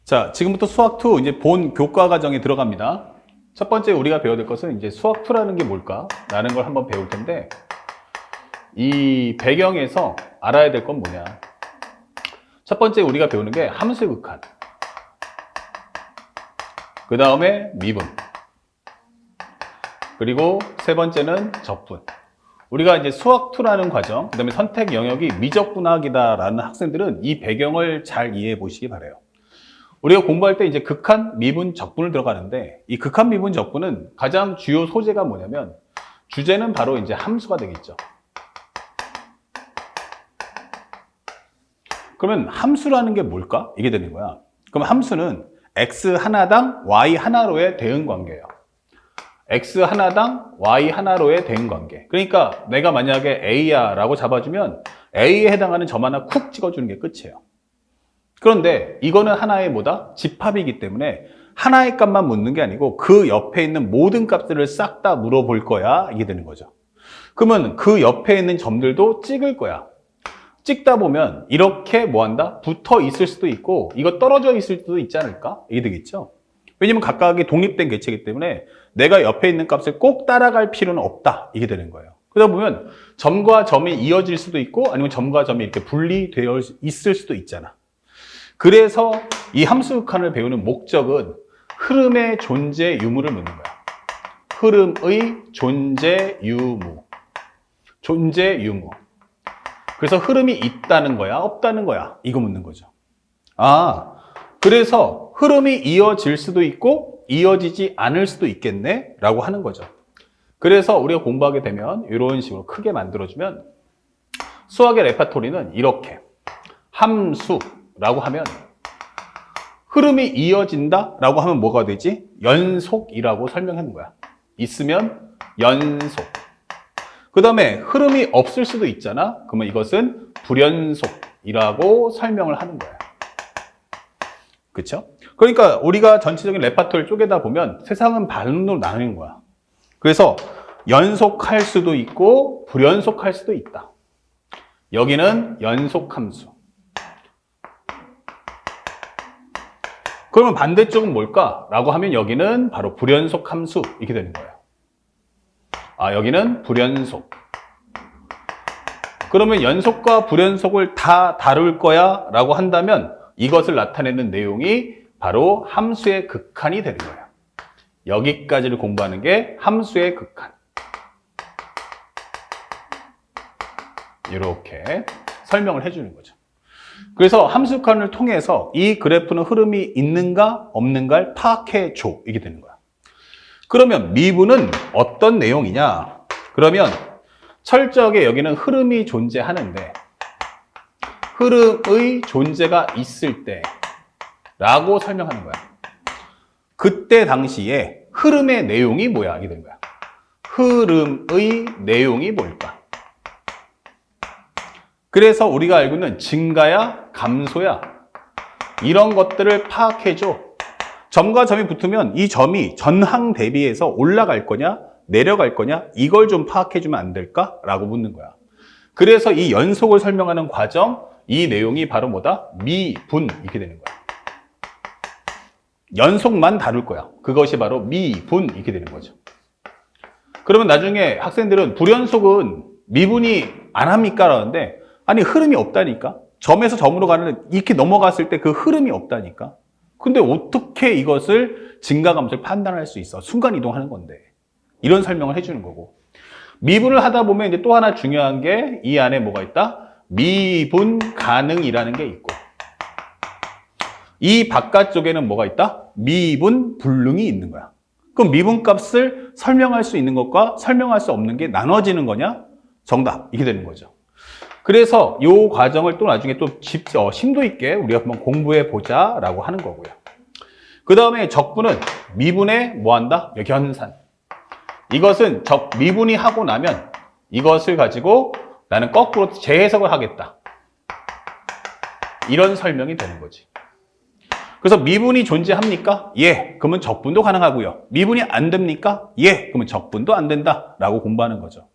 자, 지금부터 수학2 이제 본 교과 과정에 들어갑니다. 첫 번째 우리가 배워야 될 것은 이제 수학2라는 게 뭘까? 라는 걸 한번 배울 텐데, 이 배경에서 알아야 될 건 뭐냐? 첫 번째 우리가 배우는 게 함수의 극한. 그 다음에 미분. 그리고 세 번째는 적분. 우리가 이제 수학2라는 과정, 그 다음에 선택 영역이 미적분학이다라는 학생들은 이 배경을 잘 이해해 보시기 바라요. 우리가 공부할 때 이제 극한, 미분, 적분을 들어가는데, 이 극한, 미분, 적분은 가장 주요 소재가 뭐냐면, 주제는 바로 이제 함수가 되겠죠. 그러면 함수라는 게 뭘까? 이게 되는 거야. 그럼 함수는 x 하나당 y 하나로의 대응 관계예요. x 하나당 y 하나로의 대응 관계. 그러니까 내가 만약에 a야 라고 잡아주면 a에 해당하는 점 하나 쿡 찍어주는 게 끝이에요. 그런데 이거는 하나의 뭐다? 집합이기 때문에 하나의 값만 묻는 게 아니고 그 옆에 있는 모든 값들을 싹 다 물어볼 거야. 이게 되는 거죠. 그러면 그 옆에 있는 점들도 찍을 거야. 찍다 보면 이렇게 뭐한다? 붙어 있을 수도 있고 이거 떨어져 있을 수도 있지 않을까? 이게 되겠죠. 왜냐면 각각이 독립된 개체이기 때문에 내가 옆에 있는 값을 꼭 따라갈 필요는 없다. 이게 되는 거예요. 그러다 보면 점과 점이 이어질 수도 있고 아니면 점과 점이 이렇게 분리되어 있을 수도 있잖아. 그래서 이 함수 극한을 배우는 목적은 흐름의 존재 유무를 묻는 거야. 흐름의 존재 유무. 존재 유무. 그래서 흐름이 있다는 거야, 없다는 거야. 이거 묻는 거죠. 아, 그래서 흐름이 이어질 수도 있고 이어지지 않을 수도 있겠네? 라고 하는 거죠. 그래서 우리가 공부하게 되면 이런 식으로 크게 만들어주면 수학의 레파토리는 이렇게 함수라고 하면 흐름이 이어진다? 라고 하면 뭐가 되지? 연속이라고 설명하는 거야. 있으면 연속. 그 다음에 흐름이 없을 수도 있잖아. 그러면 이것은 불연속이라고 설명을 하는 거야. 그쵸? 그러니까 우리가 전체적인 레파토리를 쪼개다 보면 세상은 반으로 나뉘는 거야. 그래서 연속할 수도 있고 불연속할 수도 있다. 여기는 연속함수. 그러면 반대쪽은 뭘까? 라고 하면 여기는 바로 불연속함수 이렇게 되는 거예요. 아, 여기는 불연속. 그러면 연속과 불연속을 다 다룰 거야 라고 한다면 이것을 나타내는 내용이 바로 함수의 극한이 되는 거예요. 여기까지를 공부하는 게 함수의 극한. 이렇게 설명을 해주는 거죠. 그래서 함수 극한을 통해서 이 그래프는 흐름이 있는가 없는가를 파악해 줘. 이게 되는 거야. 그러면 미분은 어떤 내용이냐? 그러면 철저하게 여기는 흐름이 존재하는데 흐름의 존재가 있을 때 라고 설명하는 거야. 그때 당시에 흐름의 내용이 뭐야? 이게 되는 거야. 흐름의 내용이 뭘까? 그래서 우리가 알고 있는 증가야, 감소야 이런 것들을 파악해줘. 점과 점이 붙으면 이 점이 전항 대비해서 올라갈 거냐 내려갈 거냐 이걸 좀 파악해주면 안 될까? 라고 묻는 거야. 그래서 이 연속을 설명하는 과정 이 내용이 바로 뭐다? 미분 이렇게 되는 거야. 연속만 다룰 거야. 그것이 바로 미분 이렇게 되는 거죠. 그러면 나중에 학생들은 불연속은 미분이 안 합니까? 라는데 아니 흐름이 없다니까. 점에서 점으로 가는 이렇게 넘어갔을 때 그 흐름이 없다니까. 근데 어떻게 이것을 증가 감소를 판단할 수 있어? 순간 이동하는 건데. 이런 설명을 해주는 거고. 미분을 하다 보면 이제 또 하나 중요한 게 이 안에 뭐가 있다? 미분 가능이라는 게 있고. 이 바깥쪽에는 뭐가 있다? 미분 불능이 있는 거야. 그럼 미분 값을 설명할 수 있는 것과 설명할 수 없는 게 나눠지는 거냐? 정답. 이게 되는 거죠. 그래서 이 과정을 또 나중에 또 심도 있게 우리가 한번 공부해 보자라고 하는 거고요. 그 다음에 적분은 미분에 뭐 한다? 역연산. 이것은 미분이 하고 나면 이것을 가지고 나는 거꾸로 재해석을 하겠다. 이런 설명이 되는 거지. 그래서 미분이 존재합니까? 예. 그러면 적분도 가능하고요. 미분이 안 됩니까? 예. 그러면 적분도 안 된다라고 공부하는 거죠.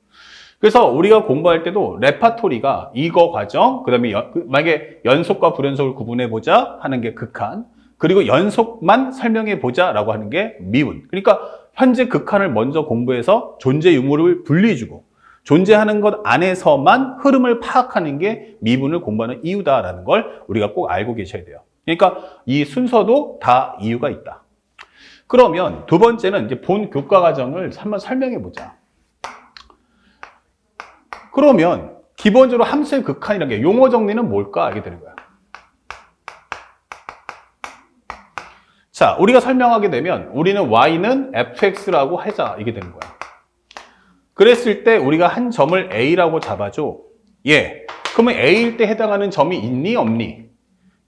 그래서 우리가 공부할 때도 레파토리가 이거 과정, 그 다음에 만약에 연속과 불연속을 구분해보자 하는 게 극한, 그리고 연속만 설명해 보자라고 하는 게 미분. 그러니까 현재 극한을 먼저 공부해서 존재 유무를 분리해주고 존재하는 것 안에서만 흐름을 파악하는 게 미분을 공부하는 이유다라는 걸 우리가 꼭 알고 계셔야 돼요. 그러니까 이 순서도 다 이유가 있다. 그러면 두 번째는 이제 본 교과 과정을 한번 설명해 보자. 그러면 기본적으로 함수의 극한이라는 게 용어 정리는 뭘까 알게 되는 거야. 자, 우리가 설명하게 되면 우리는 y는 fx라고 하자 이게 되는 거야. 그랬을 때 우리가 한 점을 a라고 잡아줘. 예. 그러면 a일 때 해당하는 점이 있니 없니?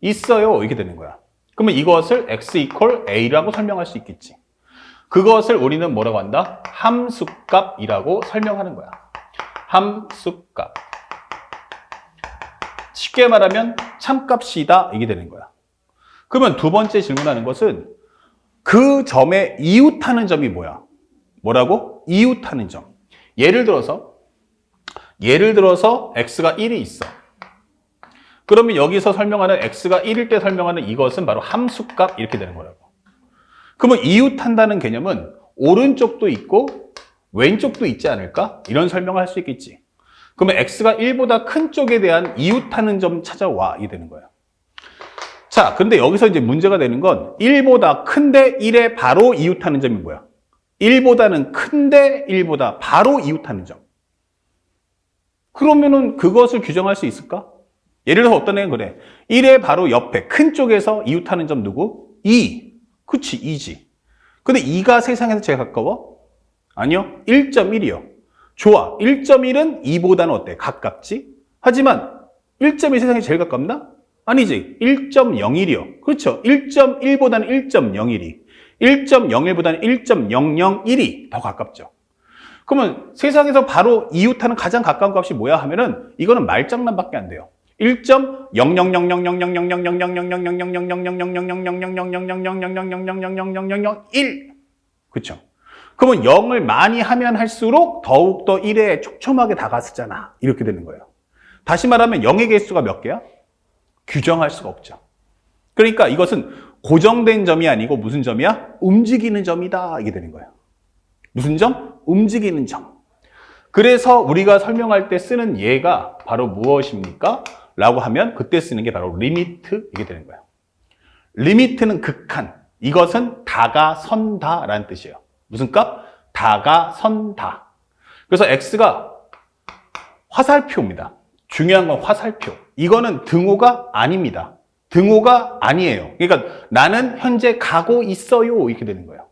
있어요. 이게 되는 거야. 그러면 이것을 x equal a라고 설명할 수 있겠지. 그것을 우리는 뭐라고 한다? 함수값이라고 설명하는 거야. 함수값. 쉽게 말하면 참값이다 이게 되는 거야. 그러면 두 번째 질문하는 것은 그 점에 이웃하는 점이 뭐야? 뭐라고? 이웃하는 점. 예를 들어서 x가 1이 있어. 그러면 여기서 설명하는 x가 1일 때 설명하는 이것은 바로 함수값 이렇게 되는 거라고. 그러면 이웃한다는 개념은 오른쪽도 있고 왼쪽도 있지 않을까? 이런 설명을 할 수 있겠지. 그러면 x가 1보다 큰 쪽에 대한 이웃하는 점 찾아와 이 되는 거야. 자, 근데 여기서 이제 문제가 되는 건 1보다 큰데 1에 바로 이웃하는 점이 뭐야? 1보다는 큰데 1보다 바로 이웃하는 점. 그러면은 그것을 규정할 수 있을까? 예를 들어서 어떤 애는 그래. 1의 바로 옆에 큰 쪽에서 이웃하는 점 누구? 2. 그치, 2지. 근데 2가 세상에서 제일 가까워? 아니요. 1.1이요. 좋아. 1.1은 2보다는 어때? 가깝지? 하지만 1.1 세상에 제일 가깝나? 아니지. 1.01이요. 그렇죠. 1.1보다는 1.01이. 1.01보다는 1.001이 더 가깝죠. 그러면 세상에서 바로 이웃하는 가장 가까운 값이 뭐야 하면은 이거는 말장난밖에 안 돼요. 1.000000000000000000000000000000000000000000000000000000000000000000000000000000000000000000000000000000000000000000000000000000000000000000000000000000000000000000000000000000000000000000000000000000000000000000000000000000000000000000000000000000000000000000000000000000000000000000000000000000000000000000000000000000000000000000000000000000000000000000000000000000000000000000000000000000000000000000000000000000000000000000000000000이렇게 다가쓰잖아. 이렇게 되는 거예요. 다시 말하면 0의 개수가 몇 개야? 규정할 수가 없죠. 그러니까 이것은 고정된 점이 아니고 무슨 점이야? 움직이는 점이다. 이게 되는 거예요. 무슨 점? 움직이는 점. 그래서 우리가 설명할 때 쓰는 예가 바로 무엇입니까? 라고 하면 그때 쓰는 게 바로 리미트 이게 되는 거예요. 리미트는 극한. 이것은 다가선다 라는 뜻이에요. 무슨 값? 다가선다. 그래서 x가 화살표입니다. 중요한 건 화살표. 이거는 등호가 아닙니다. 등호가 아니에요. 그러니까 나는 현재 가고 있어요. 이렇게 되는 거예요.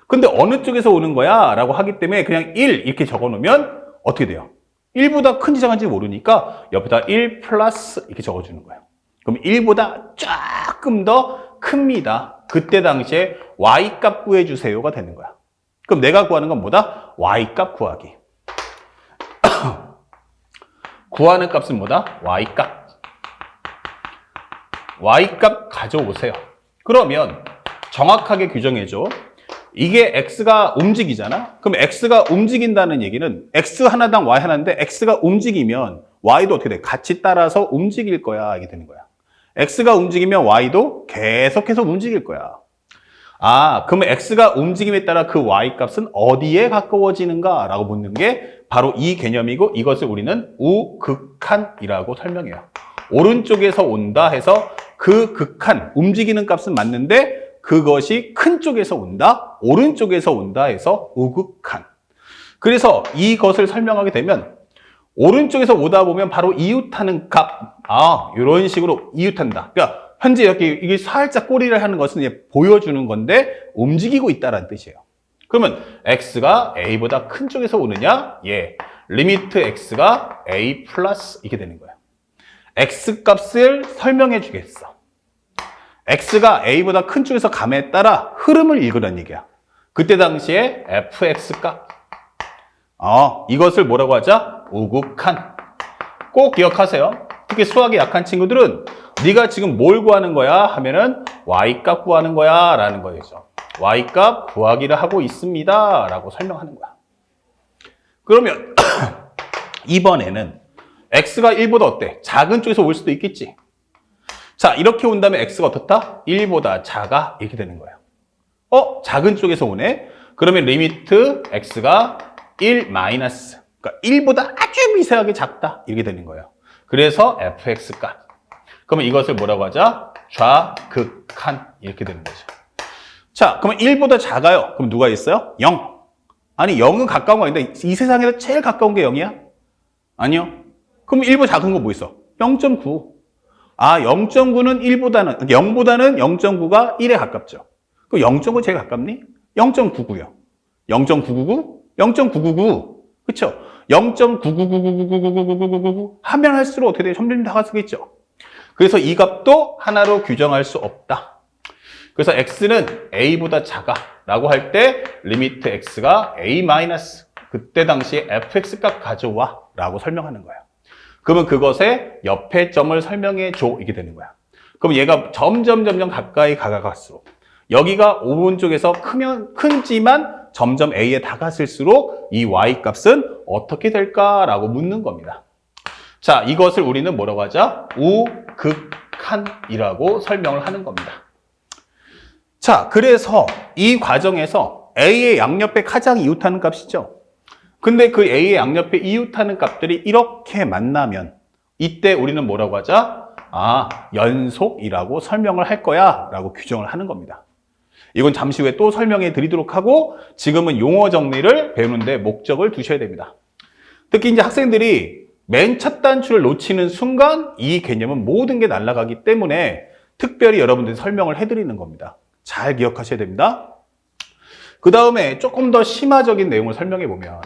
근데 어느 쪽에서 오는 거야? 라고 하기 때문에 그냥 1 이렇게 적어 놓으면 어떻게 돼요? 1보다 큰지 작은지 모르니까 옆에다 1 플러스 이렇게 적어주는 거예요. 그럼 1보다 조금 더 큽니다. 그때 당시에 y값 구해주세요가 되는 거야. 그럼 내가 구하는 건 뭐다? y값 구하기. 구하는 값은 뭐다? y값. y값 가져오세요. 그러면 정확하게 규정해줘. 이게 x가 움직이잖아? 그럼 x가 움직인다는 얘기는 x 하나당 y 하나인데 x가 움직이면 y도 어떻게 돼? 같이 따라서 움직일 거야. 이게 되는 거야. x가 움직이면 y도 계속해서 움직일 거야. 아, 그러면 x가 움직임에 따라 그 y값은 어디에 가까워지는가? 라고 묻는 게 바로 이 개념이고 이것을 우리는 우극한이라고 설명해요. 오른쪽에서 온다 해서 그 극한, 움직이는 값은 맞는데 그것이 큰 쪽에서 온다, 오른쪽에서 온다 해서 우극한. 그래서 이것을 설명하게 되면 오른쪽에서 오다 보면 바로 이웃하는 값, 이런 식으로 이웃한다. 그러니까 현재 이렇게 이게 살짝 꼬리를 하는 것은 이제 보여주는 건데 움직이고 있다는 뜻이에요. 그러면 x가 a보다 큰 쪽에서 오느냐? 예. 리미트 x가 a 플러스 이렇게 되는 거예요. x 값을 설명해 주겠어. x가 a보다 큰 쪽에서 감에 따라 흐름을 읽으라는 얘기야. 그때 당시에 fx 값. 이것을 뭐라고 하자? 우극한. 꼭 기억하세요. 특히 수학이 약한 친구들은 네가 지금 뭘 구하는 거야? 하면은 y값 구하는 거야 라는 거죠. y값 구하기를 하고 있습니다 라고 설명하는 거야. 그러면 이번에는 x가 1보다 어때? 작은 쪽에서 올 수도 있겠지. 자, 이렇게 온다면 x가 어떻다? 1보다 작아? 이렇게 되는 거예요. 작은 쪽에서 오네? 그러면 리미트 x가 1 마이너스, 그러니까 1보다 아주 미세하게 작다. 이렇게 되는 거예요. 그래서 fx 값. 그러면 이것을 뭐라고 하자? 좌극한. 이렇게 되는 거죠. 자, 그러면 1보다 작아요. 그럼 누가 있어요? 0. 아니, 0은 가까운 거 아닌데 이 세상에서 제일 가까운 게 0이야? 아니요. 그럼 1보다 작은 거 뭐 있어? 0.9. 아, 0.9는 1보다는, 0보다는 0.9가 1에 가깝죠. 그 0.9 제일 가깝니? 0.99요. 0.999? 0.999. 그쵸? 0.999999999 하면 할수록 어떻게 돼요? 점점 다가서겠죠. 그래서 이 값도 하나로 규정할 수 없다. 그래서 x는 a보다 작아 라고 할 때 리미트 x가 a 마이너스, 그때 당시에 fx 값 가져와 라고 설명하는 거예요. 그러면 그것의 옆에 점을 설명해 줘. 이게 되는 거야. 그럼 얘가 점점 가까이 가갈수록 여기가 오른쪽에서 크지만 점점 a에 다가갈수록 이 y 값은 어떻게 될까라고 묻는 겁니다. 자, 이것을 우리는 뭐라고 하자? 우극한이라고 설명을 하는 겁니다. 자, 그래서 이 과정에서 a의 양옆에 가장 이웃하는 값이죠. 근데 그 a의 양옆에 이웃하는 값들이 이렇게 만나면 이때 우리는 뭐라고 하자? 아, 연속이라고 설명을 할 거야 라고 규정을 하는 겁니다. 이건 잠시 후에 또 설명해 드리도록 하고 지금은 용어 정리를 배우는데 목적을 두셔야 됩니다. 특히 이제 학생들이 맨 첫 단추를 놓치는 순간 이 개념은 모든 게 날아가기 때문에 특별히 여러분들이 설명을 해드리는 겁니다. 잘 기억하셔야 됩니다. 그 다음에 조금 더 심화적인 내용을 설명해 보면,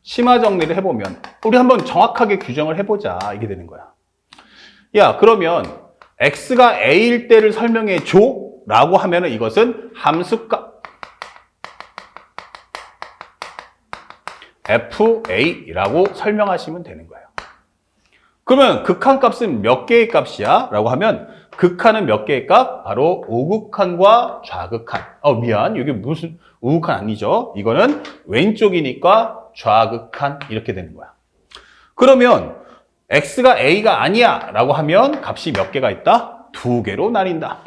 심화 정리를 해보면 우리 한번 정확하게 규정을 해보자 이게 되는 거야. 야, 그러면 x가 a일 때를 설명해 줘 라고 하면은 이것은 함수값 fa라고 설명하시면 되는 거예요. 그러면 극한값은 몇 개의 값이야? 라고 하면 극한은 몇 개의 값? 바로 우극한과 좌극한. 미안, 이게 무슨 우극한 아니죠? 이거는 왼쪽이니까 좌극한 이렇게 되는 거야. 그러면 x가 a가 아니야 라고 하면 값이 몇 개가 있다? 2개로 나뉜다.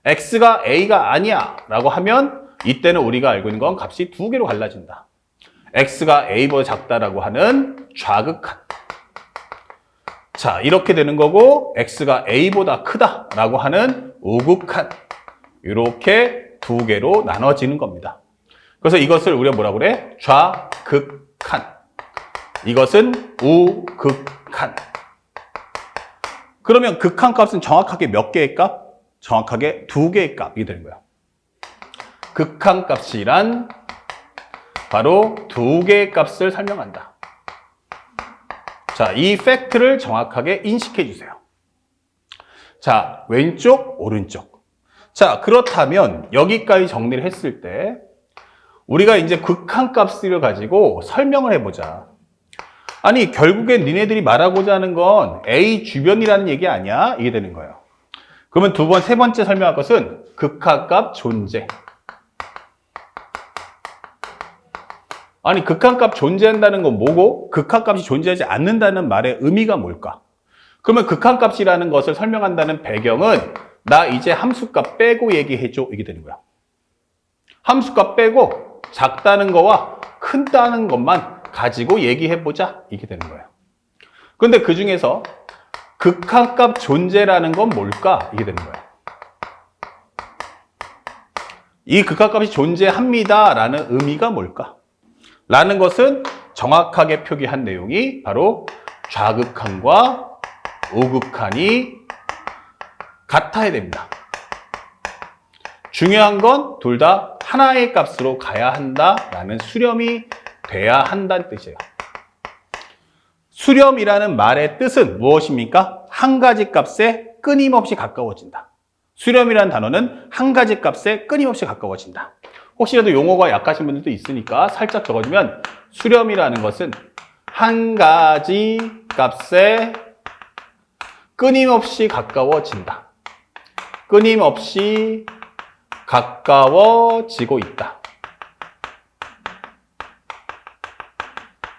x가 a가 아니야 라고 하면 이때는 우리가 알고 있는 건 값이 2개로 갈라진다. x가 a보다 작다라고 하는 좌극한. 자, 이렇게 되는 거고 x가 a보다 크다라고 하는 우극한. 이렇게 2개로 나눠지는 겁니다. 그래서 이것을 우리가 뭐라고 그래? 좌극한. 이것은 우극한. 그러면 극한 값은 정확하게 몇 개의 값? 정확하게 2개의 값이 되는 거야. 극한 값이란 바로 2개의 값을 설명한다. 자, 이 팩트를 정확하게 인식해 주세요. 자, 왼쪽, 오른쪽. 자, 그렇다면 여기까지 정리를 했을 때 우리가 이제 극한 값을 가지고 설명을 해보자. 아니, 결국엔 니네들이 말하고자 하는 건 A 주변이라는 얘기 아니야? 이게 되는 거예요. 그러면 세 번째 설명할 것은 극한값 존재. 아니, 극한값 존재한다는 건 뭐고 극한값이 존재하지 않는다는 말의 의미가 뭘까? 그러면 극한값이라는 것을 설명한다는 배경은 나 이제 함수값 빼고 얘기해줘 이게 되는 거야. 함수값 빼고 작다는 거와 큰다는 것만 가지고 얘기해보자 이게 되는 거예요. 그런데 그 중에서 극한값 존재라는 건 뭘까? 이게 되는 거예요. 이 극한값이 존재합니다 라는 의미가 뭘까? 라는 것은 정확하게 표기한 내용이 바로 좌극한과 우극한이 같아야 됩니다. 중요한 건 둘 다 하나의 값으로 가야 한다라는 수렴이 돼야 한다는 뜻이에요. 수렴이라는 말의 뜻은 무엇입니까? 한 가지 값에 끊임없이 가까워진다. 수렴이라는 단어는 한 가지 값에 끊임없이 가까워진다. 혹시라도 용어가 약하신 분들도 있으니까 살짝 적어주면 수렴이라는 것은 한 가지 값에 끊임없이 가까워진다. 끊임없이 가까워지고 있다.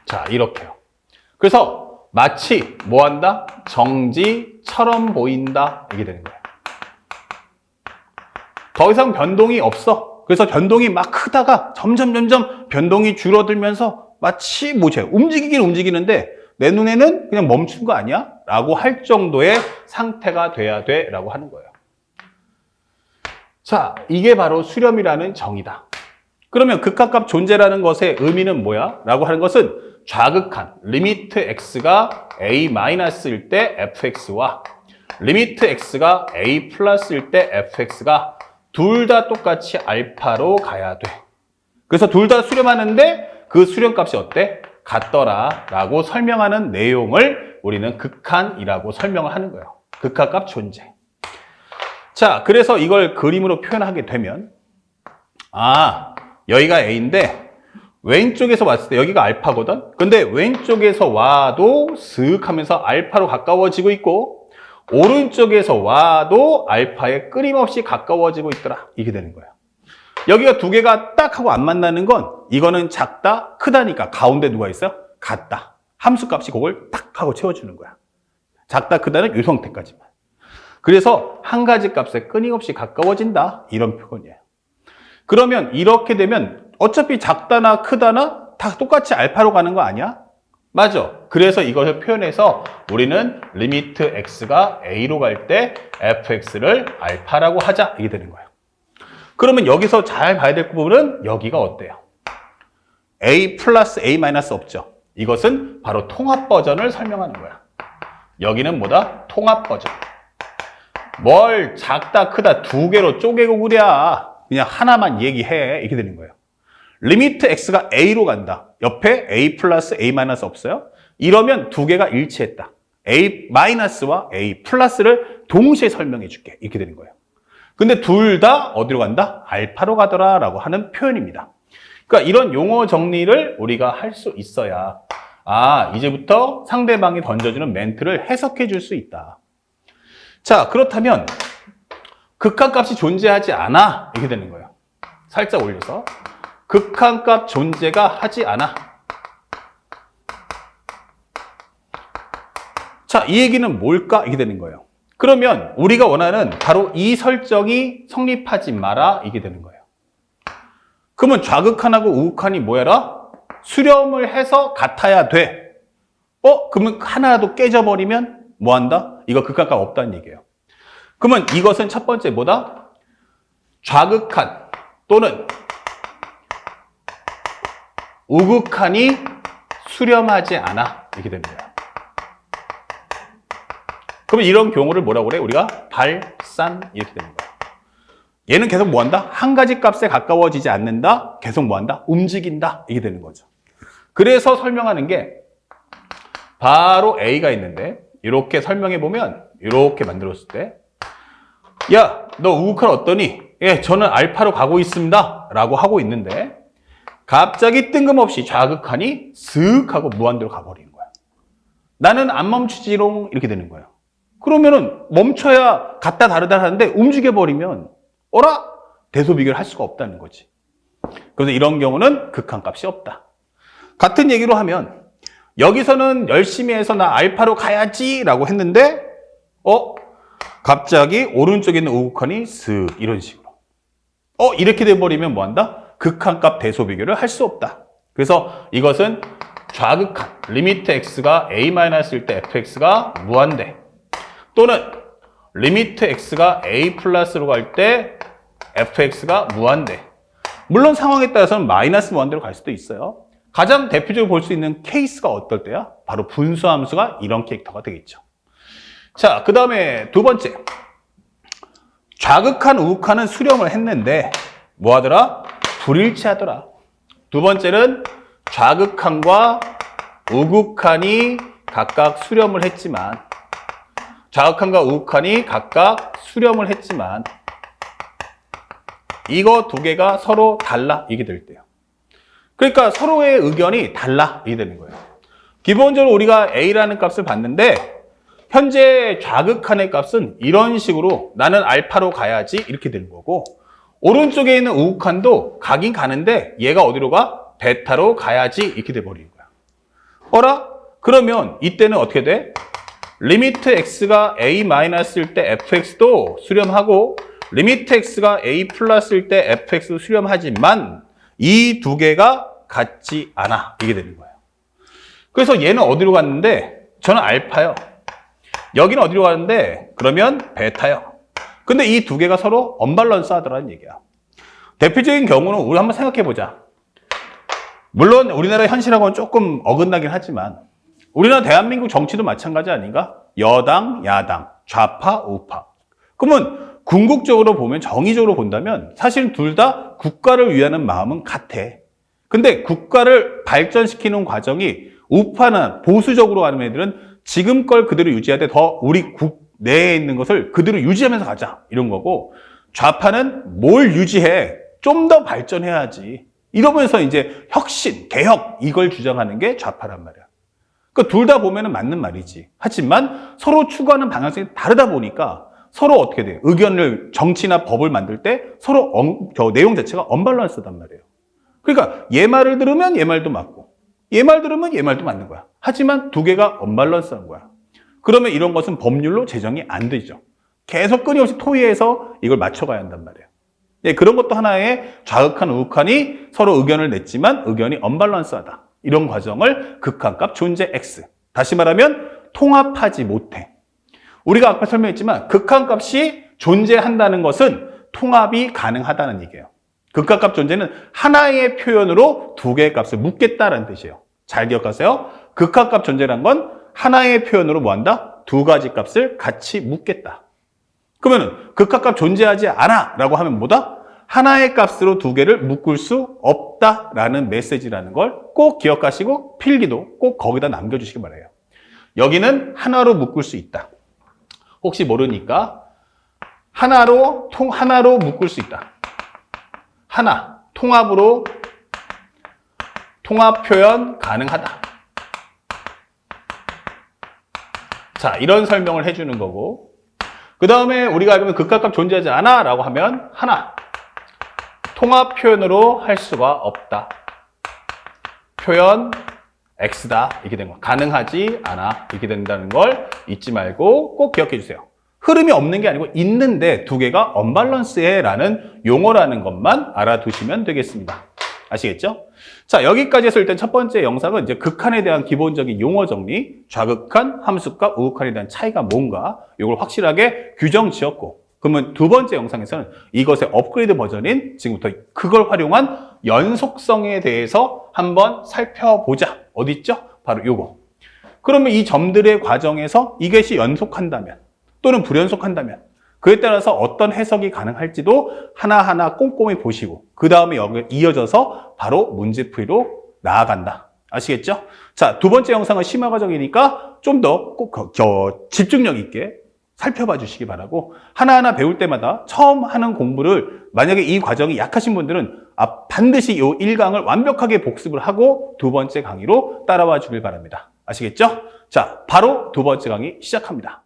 자, 이렇게요. 그래서 마치 뭐 한다? 정지처럼 보인다. 이게 되는 거예요. 더 이상 변동이 없어. 그래서 변동이 막 크다가 점점 변동이 줄어들면서 마치 뭐지? 움직이긴 움직이는데 내 눈에는 그냥 멈춘 거 아니야? 라고 할 정도의 상태가 돼야 돼. 라고 하는 거예요. 자, 이게 바로 수렴이라는 정의다. 그러면 극한값 존재라는 것의 의미는 뭐야? 라고 하는 것은 좌극한 리미트 x가 a-일 때 fx와 리미트 x가 a 플러스일 때 fx가 둘 다 똑같이 알파로 가야 돼. 그래서 둘 다 수렴하는데 그 수렴값이 어때? 같더라 라고 설명하는 내용을 우리는 극한이라고 설명을 하는 거예요. 극한값 존재. 자, 그래서 이걸 그림으로 표현하게 되면 여기가 A인데 왼쪽에서 봤을 때 여기가 알파거든? 근데 왼쪽에서 와도 슥 하면서 알파로 가까워지고 있고 오른쪽에서 와도 알파에 끊임없이 가까워지고 있더라. 이게 되는 거예요. 여기가 두 개가 딱 하고 안 만나는 건 이거는 작다, 크다니까 가운데 누가 있어요? 같다. 함수값이 그걸 딱 하고 채워주는 거야. 작다, 크다는 이 형태까지만. 그래서 한 가지 값에 끊임없이 가까워진다. 이런 표현이에요. 그러면 이렇게 되면 어차피 작다나 크다나 다 똑같이 알파로 가는 거 아니야? 맞아. 그래서 이것을 표현해서 우리는 리미트 x가 a로 갈 때 fx를 알파라고 하자. 이게 되는 거예요. 그러면 여기서 잘 봐야 될 부분은 여기가 어때요? a 플러스 a 마이너스 없죠. 이것은 바로 통합 버전을 설명하는 거야. 여기는 뭐다? 통합 버전. 뭘 작다 크다 두 개로 쪼개고 그랴. 그냥 하나만 얘기해. 이렇게 되는 거예요. 리미트 x가 a로 간다. 옆에 a 플러스 a 마이너스 없어요? 이러면 두 개가 일치했다. a 마이너스와 a 플러스를 동시에 설명해 줄게. 이렇게 되는 거예요. 근데 둘 다 어디로 간다? 알파로 가더라 라고 하는 표현입니다. 그러니까 이런 용어 정리를 우리가 할 수 있어야 이제부터 상대방이 던져주는 멘트를 해석해 줄 수 있다. 자, 그렇다면 극한값이 존재하지 않아. 이렇게 되는 거예요. 살짝 올려서 극한값 존재가 하지 않아. 자, 이 얘기는 뭘까? 이게 되는 거예요. 그러면 우리가 원하는 바로 이 설정이 성립하지 마라. 이게 되는 거예요. 그러면 좌극한하고 우극한이 뭐야라? 수렴을 해서 같아야 돼. 그러면 하나라도 깨져버리면 뭐한다? 이거 극한값 없다는 얘기예요. 그러면 이것은 첫 번째 뭐다? 좌극한 또는 우극한이 수렴하지 않아. 이렇게 됩니다. 그러면 이런 경우를 뭐라고 그래? 우리가 발산 이렇게 되는 거야. 얘는 계속 뭐한다? 한 가지 값에 가까워지지 않는다. 계속 뭐한다? 움직인다. 이게 되는 거죠. 그래서 설명하는 게 바로 A가 있는데 이렇게 설명해 보면 이렇게 만들었을 때 야, 너 우극한 어떠니? 예, 저는 알파로 가고 있습니다. 라고 하고 있는데 갑자기 뜬금없이 좌극한이 슥 하고 무한대로 가버리는 거야. 나는 안 멈추지롱 이렇게 되는 거예요. 그러면은 멈춰야 같다 다르다 하는데 움직여버리면 대소비교를 할 수가 없다는 거지. 그래서 이런 경우는 극한값이 없다. 같은 얘기로 하면 여기서는 열심히 해서 나 알파로 가야지 라고 했는데 갑자기 오른쪽에 있는 우극한이 슥 이런 식으로 이렇게 돼버리면 뭐한다? 극한값 대소비교를 할 수 없다. 그래서 이것은 좌극한 리미트 x가 a-일 때 fx가 무한대 또는 리미트 x가 a 플러스로 갈 때 fx가 무한대. 물론 상황에 따라서는 마이너스 무한대로 갈 수도 있어요. 가장 대표적으로 볼 수 있는 케이스가 어떨 때야? 바로 분수함수가 이런 캐릭터가 되겠죠. 자, 그 다음에 두 번째. 좌극한, 우극한은 수렴을 했는데 뭐 하더라? 불일치하더라. 두 번째는 좌극한과 우극한이 각각 수렴을 했지만 좌극한과 우극한이 각각 수렴을 했지만 이거 두 개가 서로 달라. 이게 될 때요. 그러니까 서로의 의견이 달라. 이게 되는 거예요. 기본적으로 우리가 A라는 값을 봤는데 현재 좌극한의 값은 이런 식으로 나는 알파로 가야지 이렇게 되는 거고 오른쪽에 있는 우극한도 가긴 가는데 얘가 어디로 가? 베타로 가야지 이렇게 돼버리는 거야. 그러면 이때는 어떻게 돼? 리미트 x가 a 마이너스일 때 fx도 수렴하고 리미트 x가 a 플러스일 때 fx도 수렴하지만 이 두 개가 같지 않아. 이게 되는 거예요. 그래서 얘는 어디로 갔는데 저는 알파요. 여기는 어디로 가는데 그러면 베타요. 근데 이 두 개가 서로 언밸런스 하더라는 얘기야. 대표적인 경우는 우리 한번 생각해 보자. 물론 우리나라 현실하고는 조금 어긋나긴 하지만 우리나라 대한민국 정치도 마찬가지 아닌가? 여당, 야당, 좌파, 우파. 그러면 궁극적으로 보면 정의적으로 본다면 사실 둘 다 국가를 위하는 마음은 같아. 근데 국가를 발전시키는 과정이 우파나 보수적으로 가는 애들은 지금 걸 그대로 유지하되 더 우리 국 내에 있는 것을 그대로 유지하면서 가자. 이런 거고 좌파는 뭘 유지해? 좀 더 발전해야지. 이러면서 이제 혁신, 개혁 이걸 주장하는 게 좌파란 말이야. 그러니까 둘 다 보면은 맞는 말이지. 하지만 서로 추구하는 방향성이 다르다 보니까 서로 어떻게 돼? 의견을 정치나 법을 만들 때 서로 내용 자체가 언밸런스단 말이에요. 그러니까 얘 말을 들으면 얘 말도 맞고 얘 말 들으면 얘 말도 맞는 거야. 하지만 두 개가 언밸런스한 거야. 그러면 이런 것은 법률로 제정이 안 되죠. 계속 끊임없이 토의해서 이걸 맞춰가야 한단 말이에요. 예, 그런 것도 하나의 좌극한 우극한이 서로 의견을 냈지만 의견이 언밸런스하다. 이런 과정을 극한값 존재 X. 다시 말하면 통합하지 못해. 우리가 아까 설명했지만 극한값이 존재한다는 것은 통합이 가능하다는 얘기예요. 극한값 존재는 하나의 표현으로 두 개의 값을 묶겠다는 뜻이에요. 잘 기억하세요. 극한값 존재란 건 하나의 표현으로 뭐한다? 두 가지 값을 같이 묶겠다. 그러면은 극한값 존재하지 않아 라고 하면 뭐다? 하나의 값으로 두 개를 묶을 수 없다라는 메시지라는 걸 꼭 기억하시고 필기도 꼭 거기다 남겨주시기 바라요. 여기는 하나로 묶을 수 있다. 혹시 모르니까 하나로 묶을 수 있다. 하나, 통합으로 통합 표현 가능하다. 자, 이런 설명을 해주는 거고 그 다음에 우리가 알고 있는 극한값 존재하지 않아 라고 하면 하나, 통합 표현으로 할 수가 없다. 표현 X다. 이렇게 된 거. 가능하지 않아. 이렇게 된다는 걸 잊지 말고 꼭 기억해 주세요. 흐름이 없는 게 아니고 있는데 두 개가 언밸런스해 라는 용어라는 것만 알아두시면 되겠습니다. 아시겠죠? 자, 여기까지 해서 일단 첫 번째 영상은 이제 극한에 대한 기본적인 용어 정리, 좌극한, 함수값, 우극한에 대한 차이가 뭔가 이걸 확실하게 규정 지었고 그러면 두 번째 영상에서는 이것의 업그레이드 버전인 지금부터 그걸 활용한 연속성에 대해서 한번 살펴보자. 어디 있죠? 바로 요거. 그러면 이 점들의 과정에서 이것이 연속한다면 또는 불연속한다면 그에 따라서 어떤 해석이 가능할지도 하나하나 꼼꼼히 보시고 그 다음에 여기 이어져서 바로 문제풀이로 나아간다. 아시겠죠? 자, 두 번째 영상은 심화 과정이니까 좀 더 꼭 집중력 있게 살펴봐 주시기 바라고 하나하나 배울 때마다 처음 하는 공부를 만약에 이 과정이 약하신 분들은 반드시 이 1강을 완벽하게 복습을 하고 두 번째 강의로 따라와 주길 바랍니다. 아시겠죠? 자, 바로 두 번째 강의 시작합니다.